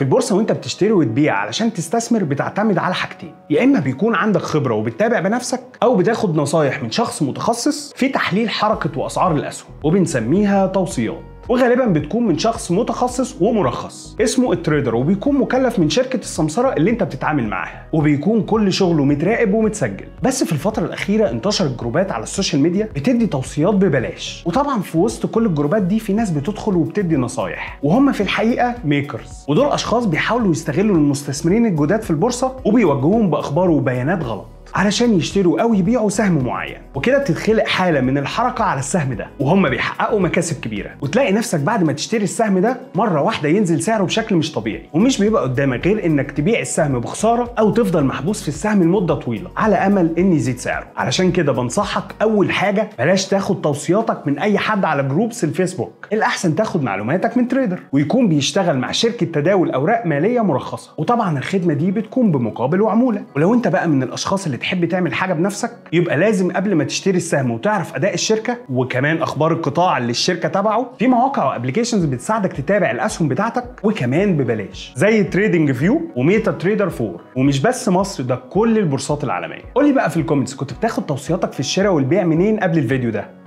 في البورصه وانت بتشتري وتبيع علشان تستثمر بتعتمد على حاجتين، يا اما بيكون عندك خبره وبتتابع بنفسك، او بتاخد نصايح من شخص متخصص في تحليل حركه واسعار الاسهم وبنسميها توصيات، وغالبا بتكون من شخص متخصص ومرخص اسمه التريدر، وبيكون مكلف من شركه السمسره اللي انت بتتعامل معاها، وبيكون كل شغله متراقب ومتسجل. بس في الفتره الاخيره انتشرت جروبات على السوشيال ميديا بتدي توصيات ببلاش، وطبعا في وسط كل الجروبات دي في ناس بتدخل وبتدي نصايح، وهم في الحقيقه ميكرز، ودول اشخاص بيحاولوا يستغلوا المستثمرين الجداد في البورصه وبيوجهوهم باخبار وبيانات غلط علشان يشتروا او يبيعوا سهم معين، وكده بتتخلق حاله من الحركه على السهم ده، وهم بيحققوا مكاسب كبيره، وتلاقي نفسك بعد ما تشتري السهم ده مره واحده ينزل سعره بشكل مش طبيعي، ومش بيبقى قدامك غير انك تبيع السهم بخساره او تفضل محبوس في السهم لمده طويله على امل ان يزيد سعره. علشان كده بنصحك اول حاجه بلاش تاخد توصياتك من اي حد على جروبس الفيسبوك، الاحسن تاخد معلوماتك من تريدر ويكون بيشتغل مع شركه تداول اوراق ماليه مرخصه، وطبعا الخدمه دي بتكون بمقابل وعموله. ولو انت بقى من الاشخاص اللي تحب تعمل حاجه بنفسك، يبقى لازم قبل ما تشتري السهم وتعرف اداء الشركه وكمان اخبار القطاع اللي الشركه تبعه، في مواقع وابلكيشنز بتساعدك تتابع الاسهم بتاعتك وكمان ببلاش، زي تريدنج فيو وميتا تريدر 4، ومش بس مصر، ده كل البورصات العالميه. قول لي بقى في الكومنتس كنت بتاخد توصياتك في الشراء والبيع منين قبل الفيديو ده؟